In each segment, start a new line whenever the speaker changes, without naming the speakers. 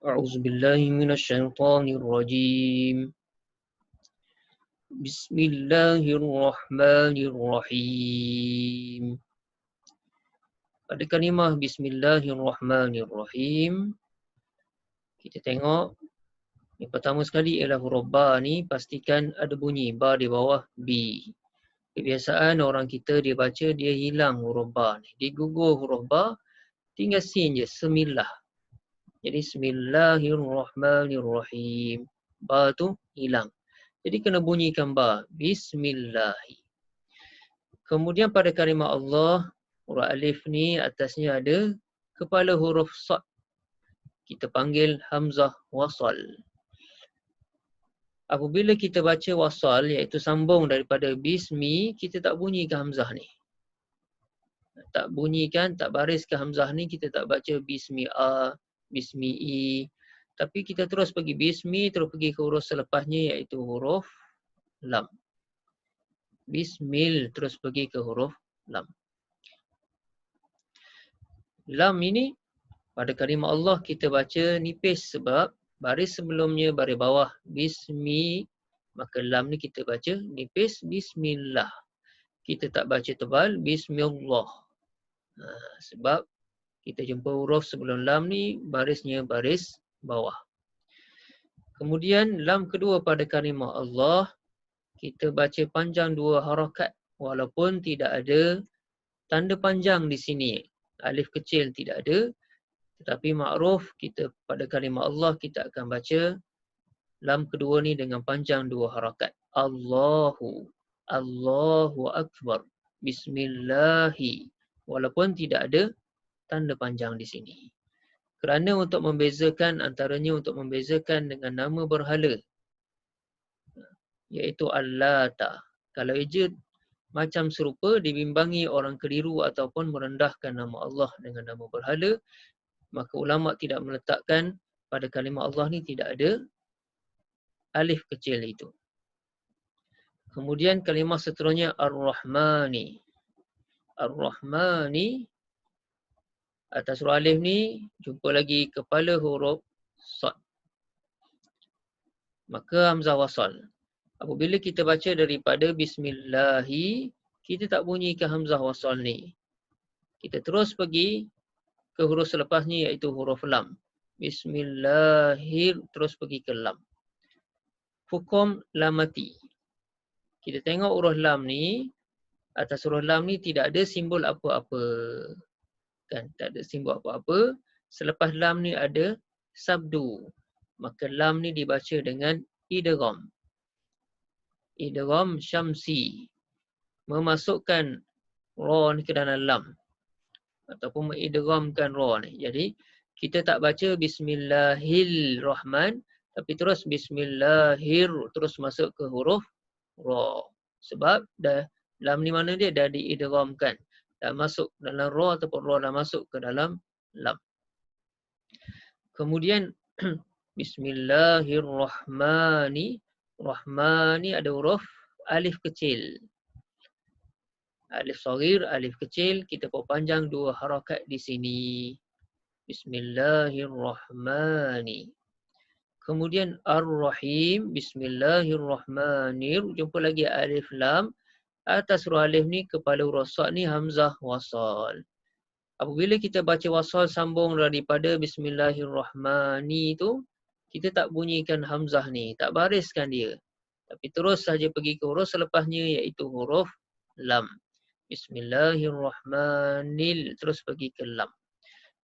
أعوذ بالله من الشيطان الرجيم. بسم الله الرحمن الرحيم. Pada kalimah Bismillahirrahmanirrahim, kita tengok yang pertama sekali ialah huruf ba ni pastikan ada bunyi ba di bawah B. Kebiasaan orang kita dia baca dia hilang huruf ba ni. Dia gugur huruf ba, tinggal sin je, semilah. Jadi Bismillahirrahmanirrahim. Ba tu hilang. Jadi kena bunyikan ba. Bismillahi. Kemudian pada kalimah Allah, huruf alif ni atasnya ada kepala huruf sad. Kita panggil hamzah wasal. Apabila kita baca wasal, iaitu sambung daripada bismi, kita tak bunyikan hamzah ni. Tak bunyikan, tak bariskan hamzah ni, kita tak baca bismi a, bismi i. Tapi kita terus pergi bismi, terus pergi ke huruf selepasnya iaitu huruf lam. Bismil, terus pergi ke huruf lam. Lam ini pada kalimah Allah kita baca nipis sebab baris sebelumnya baris bawah bismi, maka lam ni kita baca nipis bismillah. Kita tak baca tebal bismillah. Sebab kita jumpa huruf sebelum lam ni barisnya baris bawah. Kemudian lam kedua pada kalimah Allah kita baca panjang dua harakat walaupun tidak ada tanda panjang di sini. Alif kecil tidak ada. Tetapi makruf kita pada kalimah Allah kita akan baca lam kedua ni dengan panjang dua harakat. Allahu, Allahu Akbar, Bismillahi. Walaupun tidak ada tanda panjang di sini. Kerana untuk membezakan antaranya untuk membezakan dengan nama berhala. Iaitu Al-Lata. Kalau eja macam serupa dibimbangi orang keliru ataupun merendahkan nama Allah dengan nama berhala, maka ulama tidak meletakkan pada kalimah Allah ni tidak ada alif kecil itu. Kemudian kalimah seterusnya Ar-Rahmani. Ar-Rahmani atas huruf alif ni jumpa lagi kepala huruf sad. Maka hamzah wasal. Apabila kita baca daripada Bismillahi, kita tak bunyikan hamzah wasal ni. Kita terus pergi ke huruf selepasnya iaitu huruf lam. Bismillahir, terus pergi ke lam. Hukum lamati. Kita tengok huruf lam ni, atas huruf lam ni tidak ada simbol apa-apa. Kan, tak ada simbol apa-apa. Selepas lam ni ada sabdu. Maka lam ni dibaca dengan idgham. Idgham syamsi. Memasukkan ra ni ke dalam lam. Ataupun mengidghamkan ra ni. Jadi kita tak baca Bismillahirrahman, tapi terus Bismillahir, terus masuk ke huruf ra. Sebab dah lam ni mana dia dah diidghamkan. Dah masuk dalam ra ataupun ra dah masuk ke dalam lam. Kemudian Bismillahirrahmani. Rahmani ada huruf alif kecil. Alif saghir, alif kecil, kita perpanjang dua harakat di sini. Bismillahirrahmani. Kemudian Ar-Rahim, Bismillahirrahmanir. Jumpa lagi alif lam. Atas huruf alif ni kepala huruf sad ni hamzah wasal. Apabila kita baca wasal sambung daripada Bismillahirrahmani tu, kita tak bunyikan hamzah ni, tak bariskan dia. Tapi terus saja pergi ke huruf selepasnya iaitu huruf lam. Bismillahirrahmanil, terus pergi ke lam.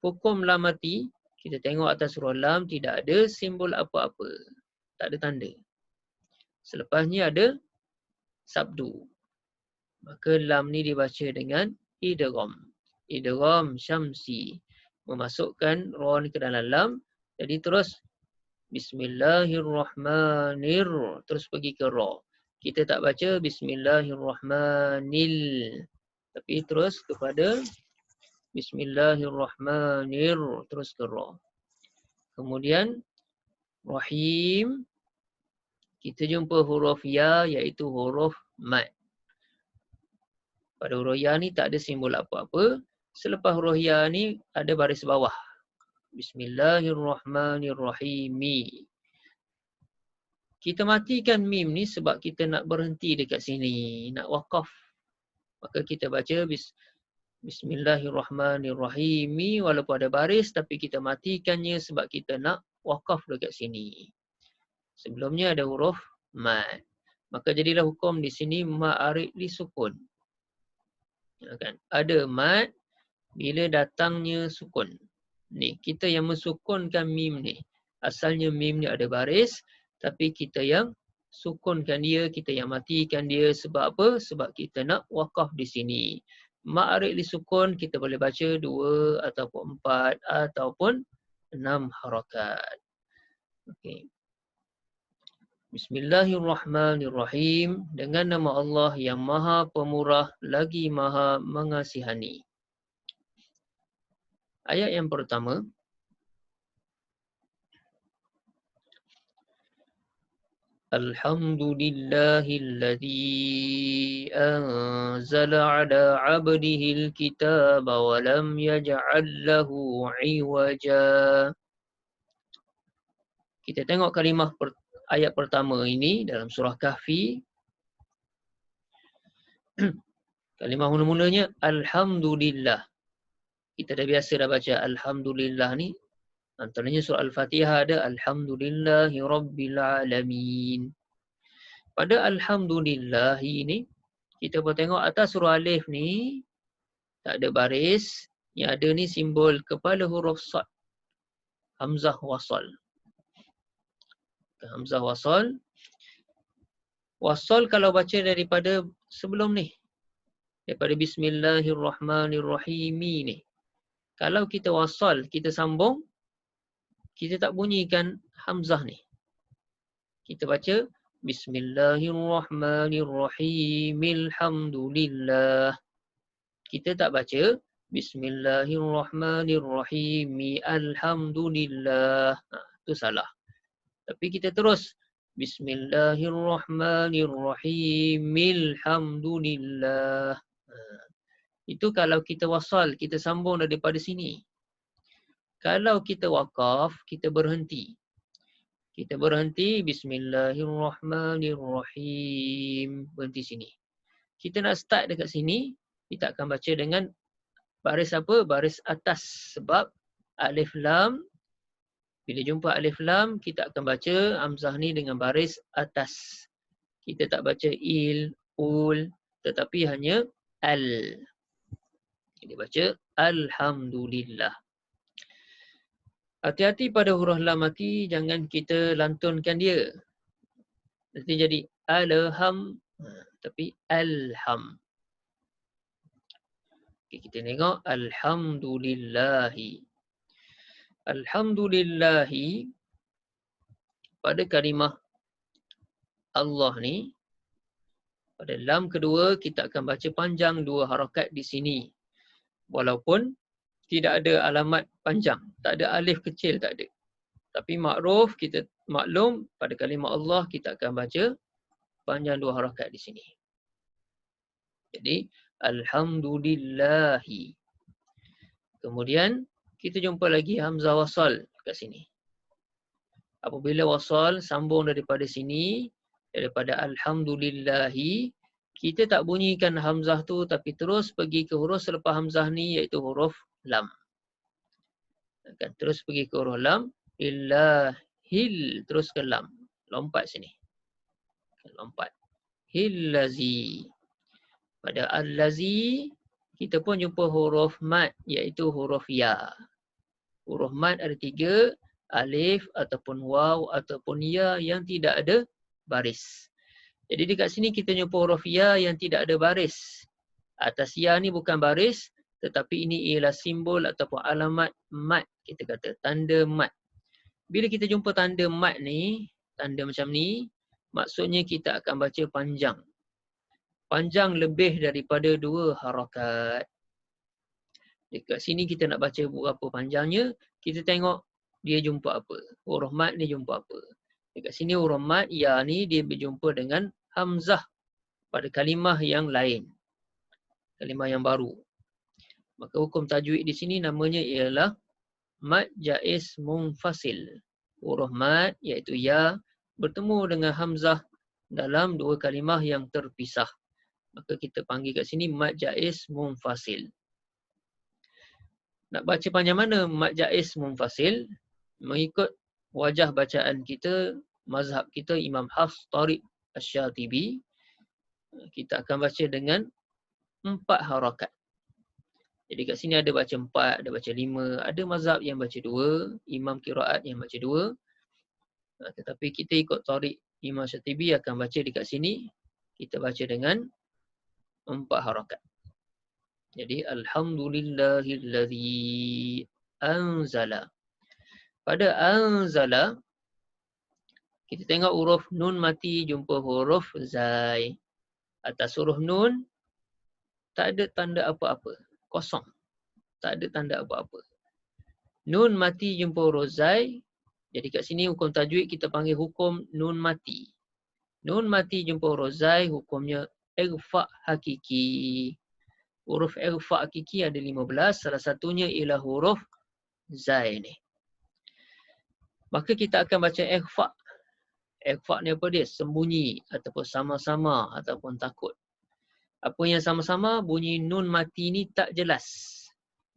Hukum lamati, kita tengok atas huruf lam tidak ada simbol apa-apa. Tak ada tanda. Selepasnya ada sabdu. Maka lam ni dibaca dengan idgham. Idgham syamsi. Memasukkan ra ni ke dalam lam. Jadi terus Bismillahirrahmanir. Terus pergi ke ra. Kita tak baca Bismillahirrahmanil. Tapi terus kepada Bismillahirrahmanir. Terus ke ra. Kemudian Rahim. Kita jumpa huruf ya iaitu huruf mat. Pada huruf ya ni tak ada simbol apa-apa. Selepas huruf ya ni ada baris bawah. Bismillahirrahmanirrahim. Kita matikan mim ni sebab kita nak berhenti dekat sini, nak wakaf. Maka kita baca Bismillahirrahmanirrahim walaupun ada baris tapi kita matikannya sebab kita nak wakaf dekat sini. Sebelumnya ada huruf mad. Maka jadilah hukum di sini ma'arid li sukun. Kan? Ada mad bila datangnya sukun. Ni kita yang mensukunkan mim ni. Asalnya mim ni ada baris tapi kita yang sukunkan dia, kita yang matikan dia sebab apa? Sebab kita nak wakaf di sini. Ma'arid li sukun kita boleh baca 2 ataupun 4 ataupun 6 harakat. Okey. Bismillahirrahmanirrahim. Dengan nama Allah yang Maha Pemurah lagi Maha Mengasihani. Ayat yang pertama. Alhamdulillahilladzi anzala ala 'abdihil kitaba wa lam yaj'al lahu 'iwaja. Kita tengok kalimah ayat pertama ini dalam surah Kahfi. Kalimah mula-mulanya Alhamdulillah. Kita dah biasa dah baca Alhamdulillah ni. Antaranya surah Al-Fatihah ada Alhamdulillahi Rabbil Alamin. Pada Alhamdulillah ini, kita boleh tengok atas surah Alif ni, tak ada baris. Yang ada ni simbol kepala huruf Sad. Hamzah wasal. Hamzah wasal. Wasal kalau baca daripada sebelum ni. Daripada Bismillahirrahmanirrahim ni. Kalau kita wasal, kita sambung, kita tak bunyikan Hamzah ni. Kita baca Bismillahirrahmanirrahim. Alhamdulillah. Kita tak baca Bismillahirrahmanirrahim. Alhamdulillah. Itu salah. Tapi kita terus Bismillahirrahmanirrahim. Alhamdulillah. Itu kalau kita wasal, kita sambung daripada sini. Kalau kita wakaf, kita berhenti. Kita berhenti Bismillahirrahmanirrahim. Berhenti sini. Kita nak start dekat sini, kita akan baca dengan baris apa? Baris atas. Sebab alif lam, bila jumpa alif lam, kita akan baca hamzah ni dengan baris atas. Kita tak baca il, ul, tetapi hanya al. Kita baca Alhamdulillah. Hati-hati pada huruf lam mati, jangan kita lantunkan dia. Nanti jadi alham, tapi alham. Okay, kita tengok Alhamdulillahi. Alhamdulillahi pada kalimah Allah ni, pada lam kedua kita akan baca panjang 2 harakat di sini. Walaupun tidak ada alamat panjang, tak ada alif kecil, tak ada. Tapi makruf, kita maklum pada kalimah Allah kita akan baca panjang 2 harakat di sini. Jadi Alhamdulillahi. Kemudian kita jumpa lagi hamzah wasal kat sini. Apabila wasal sambung daripada sini, daripada Alhamdulillahi, kita tak bunyikan hamzah tu tapi terus pergi ke huruf selepas hamzah ni iaitu huruf lam. Akan terus pergi ke huruf lam, illahil, terus ke lam. Lompat sini. Lompat. Hillazi. Pada allazi, kita pun jumpa huruf mad iaitu huruf ya. Huruf mad ada 3, alif ataupun waw ataupun ya yang tidak ada baris. Jadi dekat sini kita jumpa huruf ya yang tidak ada baris. Atas ya ni bukan baris, tetapi ini ialah simbol ataupun alamat mad, kita kata tanda mad. Bila kita jumpa tanda mad ni, tanda macam ni, maksudnya kita akan baca panjang. Panjang lebih daripada 2 harakat. Dekat sini kita nak baca berapa panjangnya, kita tengok dia jumpa apa. Huruf mad ni jumpa apa. Dekat sini huruf mad ya ni dia berjumpa dengan hamzah pada kalimah yang lain. Kalimah yang baru. Maka hukum tajwid di sini namanya ialah mad jaiz munfasil. Huruf mad iaitu ya bertemu dengan hamzah dalam dua kalimah yang terpisah. Maka kita panggil kat sini mad jaiz munfasil. Nak baca panjang mana mad jaiz munfasil? Mengikut wajah bacaan kita, mazhab kita Imam Hafs Tariq Asy-Syatibi, kita akan baca dengan 4 harakat. Jadi kat sini ada baca 4, ada baca 5, ada mazhab yang baca 2, imam qiraat yang baca 2. Tetapi kita ikut Tariq Imam Syatibi akan baca dekat sini, kita baca dengan 4 harakat. Jadi alhamdulillahillazi anzala. Pada anzala kita tengok huruf nun mati jumpa huruf zai. Atas huruf nun tak ada tanda apa-apa, kosong. Tak ada tanda apa-apa. Nun mati jumpa huruf zai. Jadi kat sini hukum tajwid kita panggil hukum nun mati. Nun mati jumpa huruf zai hukumnya ighfa hakiki. Huruf ighfa hakiki ada 15, salah satunya ialah huruf zai ni. Maka kita akan baca ighfa. Ighfa ni apa dia? Sembunyi ataupun sama-sama ataupun takut. Apa yang sama-sama? Bunyi nun mati ni tak jelas.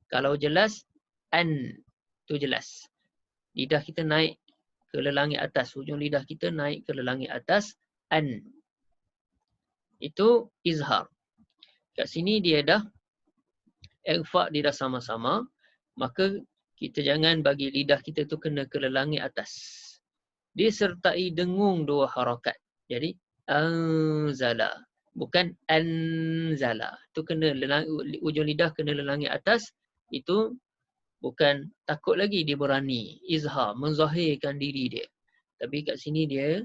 Kalau jelas, an tu jelas. Lidah kita naik ke lelangit atas. Hujung lidah kita naik ke lelangit atas. An. Itu izhar. Kat sini dia dah ighfa, dia dah sama-sama. Maka kita jangan bagi lidah kita tu kena ke lelangit atas. Disertai dengung 2 harakat. Jadi anzala. Bukan anzala. Tu kena ujung lidah kena lelangit atas. Itu bukan takut lagi, dia berani. Izhar, menzahirkan diri dia. Tapi kat sini dia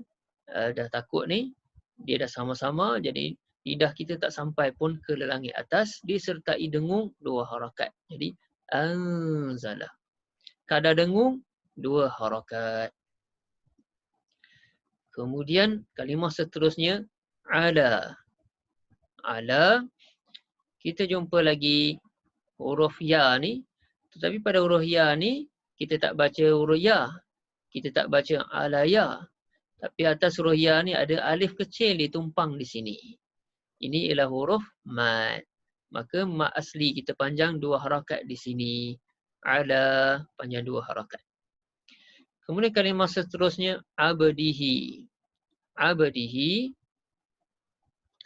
dah takut ni. Dia dah sama-sama. Jadi lidah kita tak sampai pun ke lelangit atas. Disertai dengung 2 harakat. Jadi anzala. Kadar dengung 2 harakat. Kemudian kalimah seterusnya ala. Ala, kita jumpa lagi huruf ya ni. Tetapi pada huruf ya ni, kita tak baca huruf ya. Kita tak baca ala ya. Tapi atas huruf ya ni ada alif kecil ditumpang di sini. Ini ialah huruf mad. Maka mad asli kita panjang 2 harakat di sini. Ala, panjang 2 harakat. Kemudian kalimah seterusnya abdihi. Abdihi.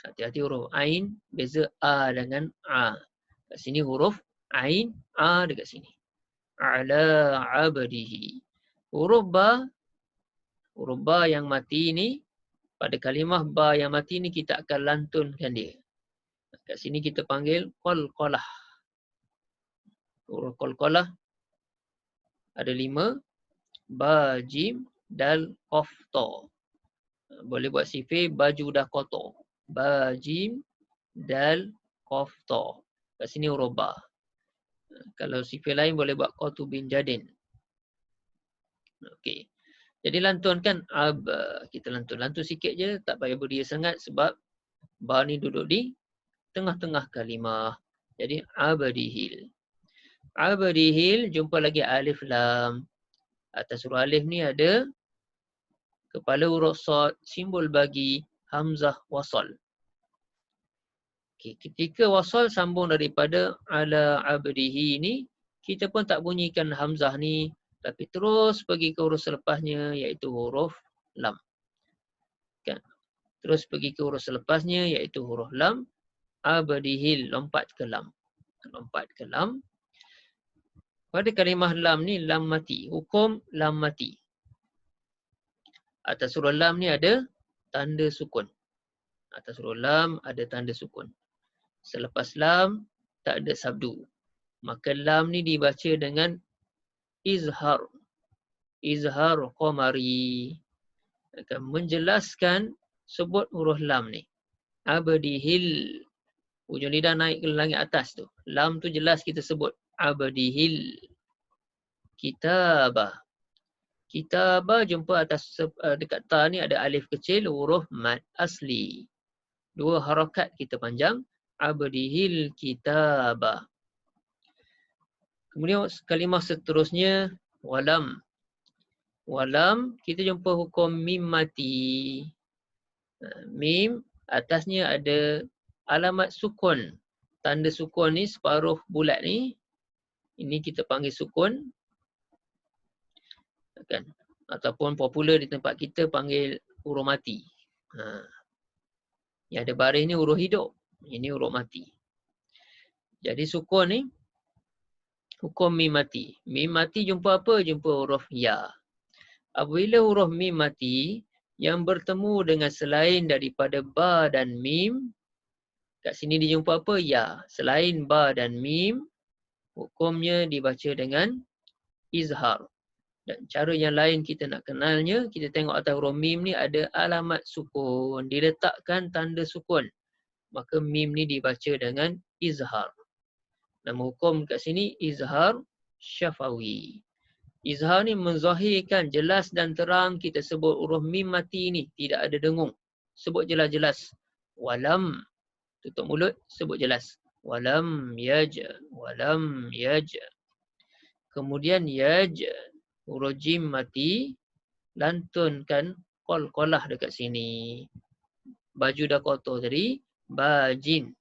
Hati-hati huruf ain, beza a dengan a. Kat sini huruf ain, a dekat sini. Ala abdihi. Huruf ba yang mati ni, pada kalimah ba yang mati ni kita akan lantunkan dia. Kat sini kita panggil qalqalah. Huruf qalqalah ada 5, ba, jim, dal, qaf, ta. Boleh buat sifir baju dah kotor. Ba, jim, dal, qaf, ta. Kat sini huruf ba. Kalau sifir lain boleh buat qatu bin jadin. Okey. Jadi lantunkan ab. Kita lantun sikit je, tak payah berdiri sangat sebab ba ni duduk di tengah-tengah kalimah. Jadi abdihil. Abdihil jumpa lagi alif lam. Atas huruf alif ni ada kepala huruf sad, simbol bagi hamzah wasal. Okay, ketika wasal sambung daripada ala abdihi ni, kita pun tak bunyikan hamzah ni, tapi terus pergi ke huruf selepasnya iaitu huruf lam. Kan? Terus pergi ke huruf selepasnya iaitu huruf lam. Abdihil, lompat ke lam. Lompat ke lam. Pada kalimah lam ni, lam mati. Hukum lam mati. Atas huruf lam ni ada tanda sukun. Atas huruf lam ada tanda sukun. Selepas lam, tak ada sabdu. Maka lam ni dibaca dengan izhar. Izhar qamari. Akan menjelaskan sebut huruf lam ni. Abdihil. Ujung lidah naik ke langit atas tu. Lam tu jelas kita sebut. Abdihil. Kitabah. Kitabah jumpa atas dekat ta ni ada alif kecil, huruf mad asli. 2 harakat kita panjang. Abdihil kitabah. Kemudian kalimah seterusnya walam. Walam kita jumpa hukum mim mati. Mim atasnya ada alamat sukun. Tanda sukun ni separuh bulat ni. Ini kita panggil sukun. Kan? Ataupun popular di tempat kita panggil huruf mati. Yang ada baris ni huruf hidup. Ini huruf mati. Jadi sukun ni hukum mim mati. Mim mati jumpa apa? Jumpa huruf ya. Apabila huruf mim mati yang bertemu dengan selain daripada ba dan mim, kat sini dijumpa apa? Ya. Selain ba dan mim, hukumnya dibaca dengan izhar. Dan cara yang lain kita nak kenalnya, kita tengok atas huruf mim ni ada alamat sukun. Diletakkan tanda sukun. Maka mim ni dibaca dengan izhar. Nama hukum kat sini izhar syafawi. Izhar ni menzahirkan jelas dan terang kita sebut huruf mim mati ni. Tidak ada dengung. Sebut jelas-jelas. Walam. Tutup mulut. Sebut jelas. Walam yaj. Walam yaj. Kemudian yaj. Huruf jim mati. Lantunkan qol-qolah dekat sini. Baju dah kotor tadi. Bajin.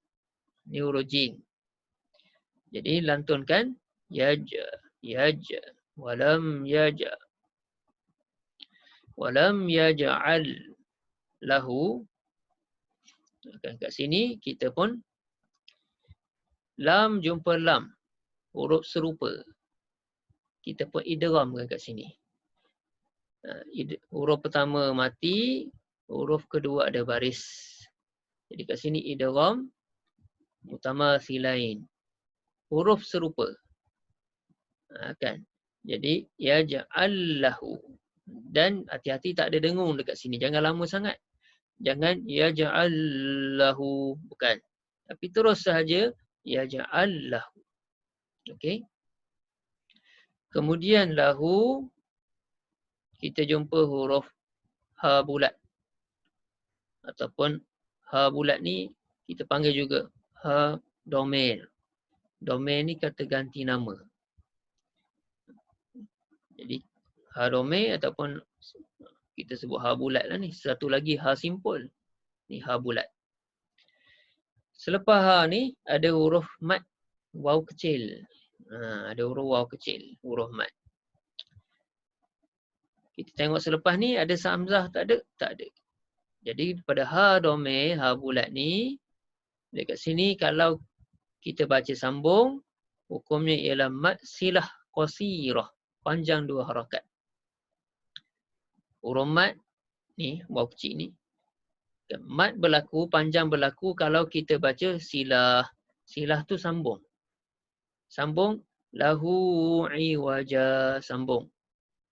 Ni huruf jin. Jadi lantunkan yaj. Yaj. Walam yaj. Walam yaj'al lahu. Kat sini kita pun lam jumpa lam. Huruf serupa. Kita pun idghamkan kat sini. Huruf pertama mati. Huruf kedua ada baris. Jadi kat sini idgham. Utama silain. Huruf serupa. Kan? Jadi yaj'al lahu. Dan hati-hati tak ada dengung dekat sini. Jangan lama sangat. Jangan yaj'al lahu. Bukan. Tapi terus sahaja yaj'al lahu. Okey. Kemudian lahu kita jumpa huruf ha bulat. Ataupun ha bulat ni kita panggil juga ha domain. Domain ni kata ganti nama. Jadi ha domain ataupun kita sebut ha bulat lah ni. Satu lagi ha simpul. Ni ha bulat. Selepas ha ni ada huruf mat waw kecil. Ada huruf waw kecil. Huruf mat. Kita tengok selepas ni ada hamzah tak ada? Tak ada. Jadi pada ha domain, ha bulat ni, dekat sini kalau kita baca sambung, hukumnya ialah mat silah qasirah. Panjang 2 harakat. Huruf mat ni, waw kecil ni. Mat berlaku, panjang berlaku kalau kita baca silah. Silah tu sambung. Sambung. Lahu iwaja. Sambung.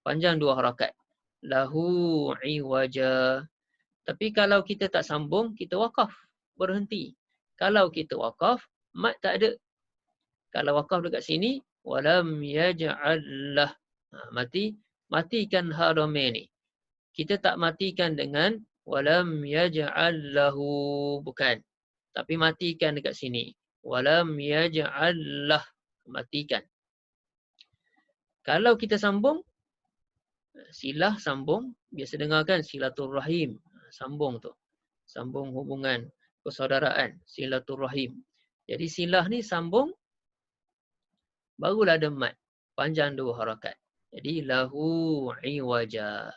Panjang 2 harakat. Lahu iwaja. Tapi kalau kita tak sambung, kita wakaf. Berhenti. Kalau kita wakaf, mat tak ada. Kalau wakaf dekat sini, walam yaj'allah. Matikan ha domain ni. Kita tak matikan dengan walam yaj'allahu. Bukan. Tapi matikan dekat sini. Walam yaj'allah. Matikan. Kalau kita sambung, silah sambung. Biasa dengar kan silaturrahim. Sambung tu. Sambung hubungan persaudaraan. Silaturrahim. Jadi silah ni sambung. Barulah ada mat. Panjang 2 harakat. Jadi lahu iwaja.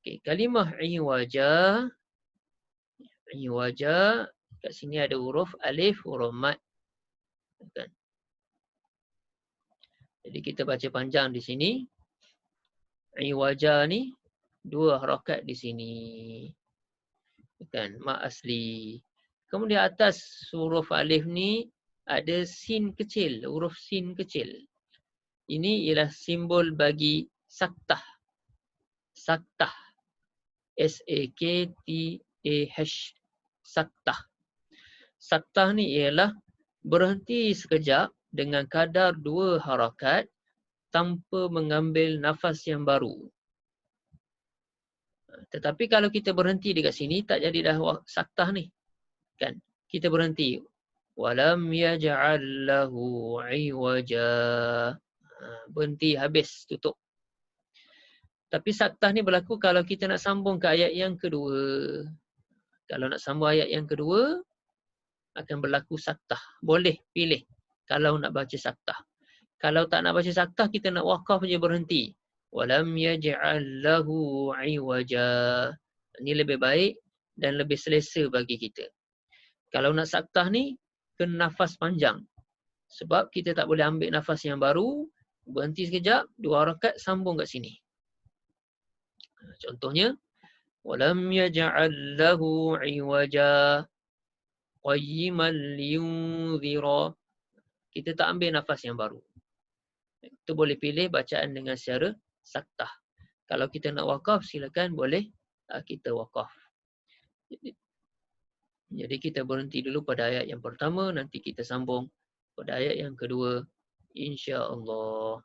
Okay, kalimah iwaja. Iwaja. Kat sini ada huruf alif, huruf mat. Kan? Jadi kita baca panjang di sini. Iwaja ni 2 harakat di sini. Kan? Mat asli. Kemudian atas huruf alif ni ada sin kecil. Huruf sin kecil. Ini ialah simbol bagi saktah. Saktah. S-A-K-T-A-H. Saktah. Saktah ni ialah berhenti sekejap dengan kadar 2 harakat tanpa mengambil nafas yang baru. Tetapi kalau kita berhenti dekat sini, tak jadi dah saktah ni. Kan? Kita berhenti. Walam yaj'al lahu 'iwaja. Berhenti, habis, tutup. Tapi saktah ni berlaku kalau kita nak sambung ke ayat yang kedua. Kalau nak sambung ayat yang kedua, akan berlaku saktah. Boleh pilih kalau nak baca saktah. Kalau tak nak baca saktah, kita nak waqaf je, berhenti. Walam yaj'al lahu 'iwaja. Ini lebih baik dan lebih selesa bagi kita. Kalau nak saktah ni, kena nafas panjang. Sebab kita tak boleh ambil nafas yang baru, berhenti sekejap, 2 rakaat, sambung kat sini. Contohnya, walam yaj'al lahu 'iwaja qayyiman liyunzira. Kita tak ambil nafas yang baru. Itu boleh pilih bacaan dengan secara saktah. Kalau kita nak waqaf, silakan boleh kita waqaf. Jadi kita berhenti dulu pada ayat yang pertama, nanti kita sambung pada ayat yang kedua, insya-Allah.